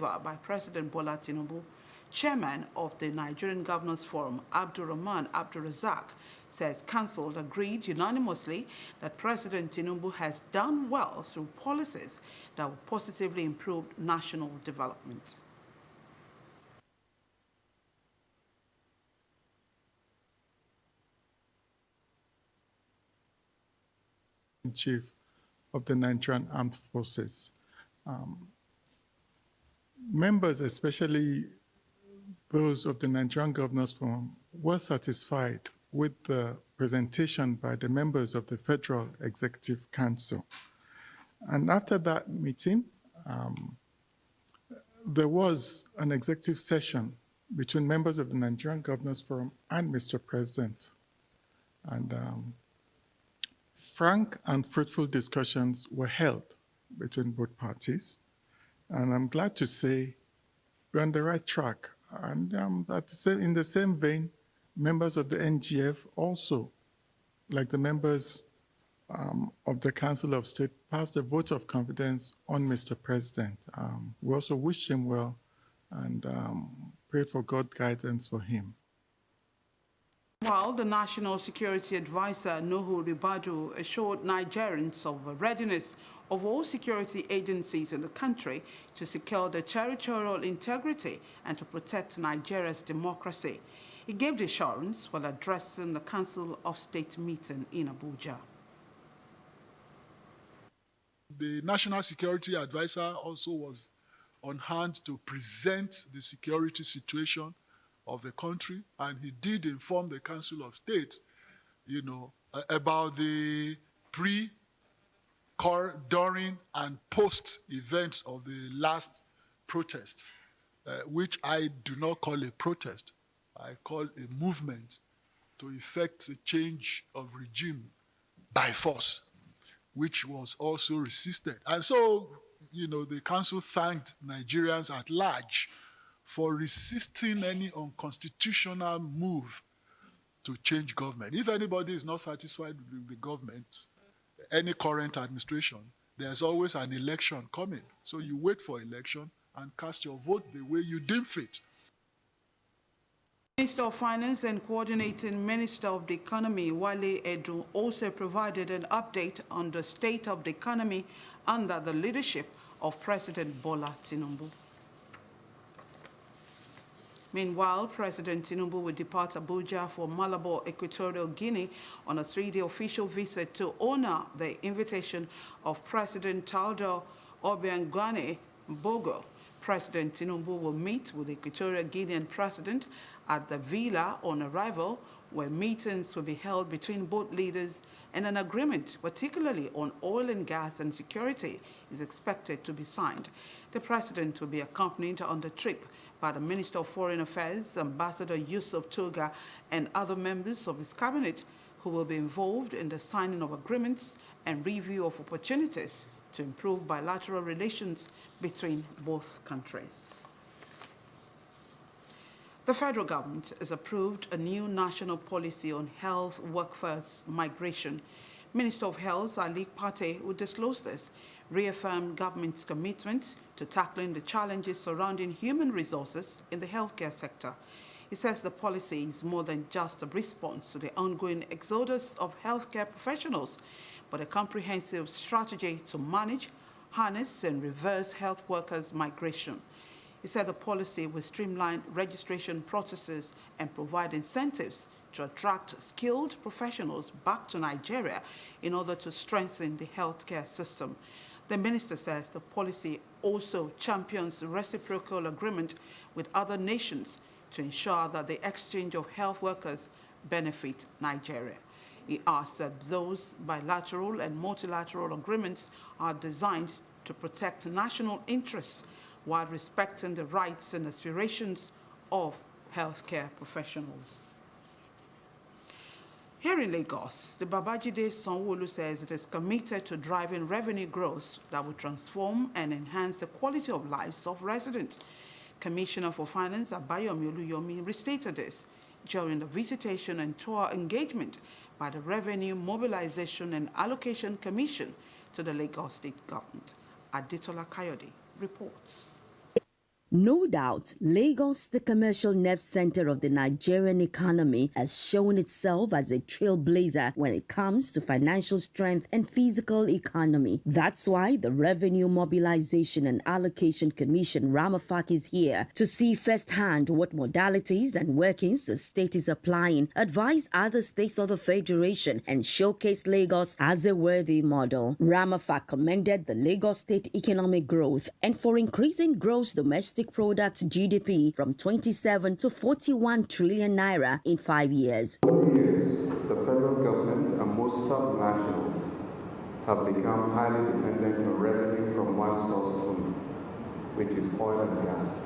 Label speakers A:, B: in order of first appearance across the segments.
A: over by President Bola Tinubu. Chairman of the Nigerian Governors Forum, Abdurrahman Abdurrazak, says Council agreed unanimously that President Tinubu has done well through policies that will positively improve national development.
B: Chief of the Nigerian Armed Forces. Members, especially those of the Nigerian Governors Forum, were satisfied with the presentation by the members of the Federal Executive Council. And after that meeting, there was an executive session between members of the Nigerian Governors Forum and Mr. President. And frank and fruitful discussions were held between both parties. And I'm glad to say we're on the right track. And in the same vein, members of the NGF also, like the members of the Council of State, passed a vote of confidence on Mr. President. We also wished him well and prayed for God's guidance for him.
A: While the National Security Advisor, Nuhu Ribadu, assured Nigerians of the readiness of all security agencies in the country to secure the territorial integrity and to protect Nigeria's democracy. He gave the assurance while addressing the Council of State meeting in Abuja.
C: The National Security Advisor also was on hand to present the security situation of the country, and he did inform the Council of State, about the pre, during, and post events of the last protests, which I do not call a protest. I call a movement to effect a change of regime by force, which was also resisted. And so, the Council thanked Nigerians at large for resisting any unconstitutional move to change government. If anybody is not satisfied with the government, any current administration, there's always an election coming. So you wait for election and cast your vote the way you deem fit.
A: Minister of Finance and Coordinating Minister of the Economy, Wale Edu, also provided an update on the state of the economy under the leadership of President Bola Tinubu. Meanwhile, President Tinubu will depart Abuja for Malabo, Equatorial Guinea on a 3-day official visit to honor the invitation of President Teodoro Obiang Bogo. President Tinubu will meet with the Equatorial Guinean President at the villa on arrival, where meetings will be held between both leaders, and an agreement, particularly on oil and gas and security, is expected to be signed. The president will be accompanied on the trip by the Minister of Foreign Affairs, Ambassador Yusuf Toga, and other members of his cabinet who will be involved in the signing of agreements and review of opportunities to improve bilateral relations between both countries. The federal government has approved a new national policy on health workforce migration. Minister of Health, Ali Pate, who disclosed this, reaffirmed government's commitment to tackling the challenges surrounding human resources in the healthcare sector. He says the policy is more than just a response to the ongoing exodus of healthcare professionals, but a comprehensive strategy to manage, harness, and reverse health workers' migration. He said the policy will streamline registration processes and provide incentives to attract skilled professionals back to Nigeria in order to strengthen the healthcare system. The minister says the policy also champions reciprocal agreement with other nations to ensure that the exchange of health workers benefit Nigeria. He asks that those bilateral and multilateral agreements are designed to protect national interests while respecting the rights and aspirations of healthcare professionals. Here in Lagos, the Babajide Sanwo-Olu says it is committed to driving revenue growth that will transform and enhance the quality of lives of residents. Commissioner for Finance Abayomi Oluyomi restated this during the visitation and tour engagement by the Revenue Mobilization and Allocation Commission to the Lagos State Government. Adetola Kayode reports.
D: No doubt, Lagos, the commercial nerve center of the Nigerian economy, has shown itself as a trailblazer when it comes to financial strength and physical economy. That's why the Revenue Mobilization and Allocation Commission, RAMAFAC, is here to see firsthand what modalities and workings the state is applying, advise other states of the Federation, and showcase Lagos as a worthy model. RAMAFAC commended the Lagos state economic growth and for increasing gross domestic product GDP from 27 to 41 trillion naira in 5 years.
E: Over the years, the federal government and most subnationals have become highly dependent on revenue from one source only, which is oil and gas.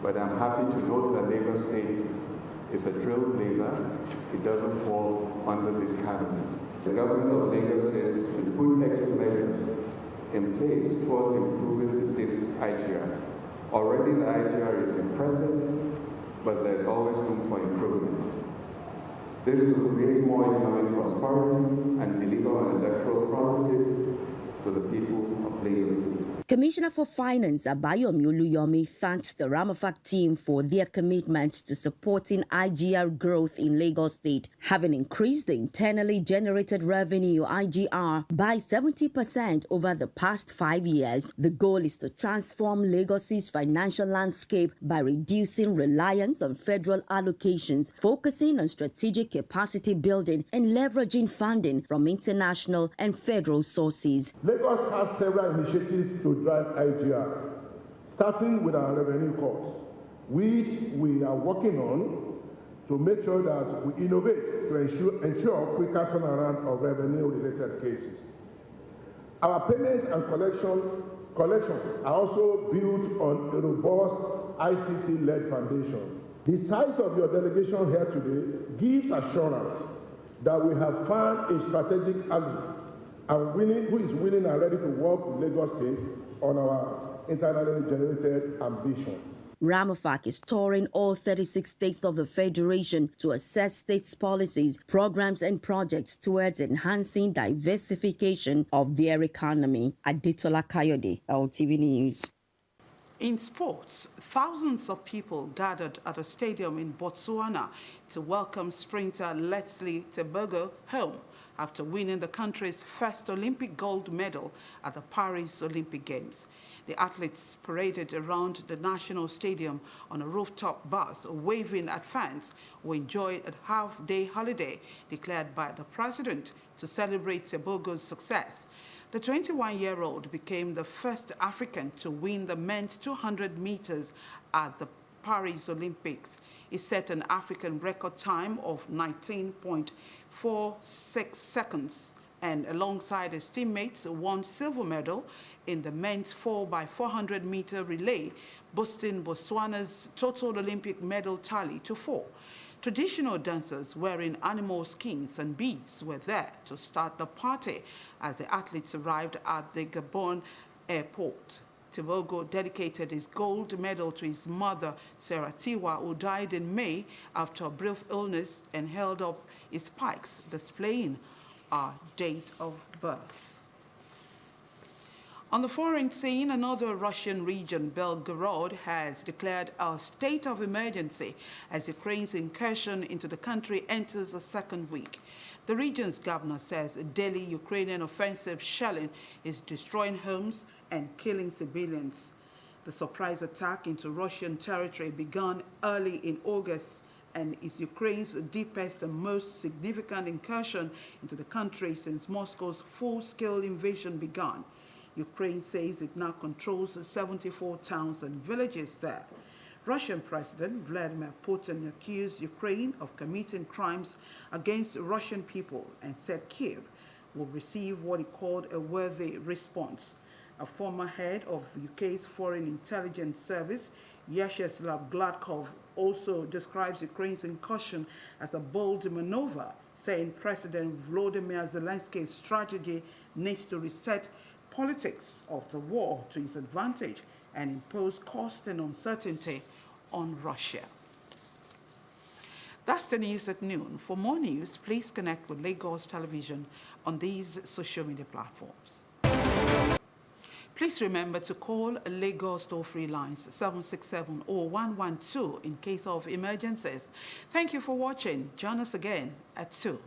E: But I'm happy to note that Lagos State is a trailblazer. It doesn't fall under this category. The government of Lagos State should put extra measures in place towards improving the state's IGR. Already the IGR is impressive, but there's always room for improvement. This will create more economic prosperity and deliver on electoral promises to the people of Lagos State.
D: Commissioner for Finance Abayomi Oluyomi thanked the RAMAFAC team for their commitment to supporting IGR growth in Lagos State, having increased the internally generated revenue IGR by 70% over the past 5 years. The goal is to transform Lagos's financial landscape by reducing reliance on federal allocations, focusing on strategic capacity building and leveraging funding from international and federal sources.
F: Lagos has several initiatives to drive IGR, starting with our revenue costs, which we are working on to make sure that we innovate to ensure quicker turnaround of revenue-related cases. Our payments and collections are also built on a robust ICT-led foundation. The size of your delegation here today gives assurance that we have found a strategic ally and who is willing and ready to work with Lagos State on our internally generated ambition.
D: RAMAFAC is touring all 36 states of the Federation to assess states' policies, programs, and projects towards enhancing diversification of their economy. Adetola Kayode, LTV News.
A: In sports, thousands of people gathered at a stadium in Botswana to welcome sprinter Leslie Tebogo home after winning the country's first Olympic gold medal at the Paris Olympic Games. The athletes paraded around the National Stadium on a rooftop bus, waving at fans who enjoyed a half-day holiday declared by the president to celebrate Tebogo's success. The 21-year-old became the first African to win the men's 200 meters at the Paris Olympics. He set an African record time of 19.46 seconds and alongside his teammates won silver medal in the men's 4x400 meter relay, boosting Botswana's total Olympic medal tally to 4. Traditional dancers wearing animal skins and beads were there to start the party as the athletes arrived at the Gabon airport. Tebogo dedicated his gold medal to his mother, Sarah Tiwa, who died in May after a brief illness, and held up his spikes, displaying her date of birth. On the foreign scene, another Russian region, Belgorod, has declared a state of emergency as Ukraine's incursion into the country enters a second week. The region's governor says a daily Ukrainian offensive shelling is destroying homes and killing civilians. The surprise attack into Russian territory began early in August and is Ukraine's deepest and most significant incursion into the country since Moscow's full-scale invasion began. Ukraine says it now controls 74 towns and villages there. Russian President Vladimir Putin accused Ukraine of committing crimes against Russian people and said Kyiv will receive what he called a worthy response. A former head of UK's Foreign Intelligence Service, Vyacheslav Gladkov, also describes Ukraine's incursion as a bold maneuver, saying President Volodymyr Zelensky's strategy needs to reset politics of the war to his advantage and impose cost and uncertainty on Russia. That's the news at noon. For more news, please connect with Lagos Television on these social media platforms. Please remember to call Lagos toll-free lines 767 or 112 in case of emergencies. Thank you for watching. Join us again at 2.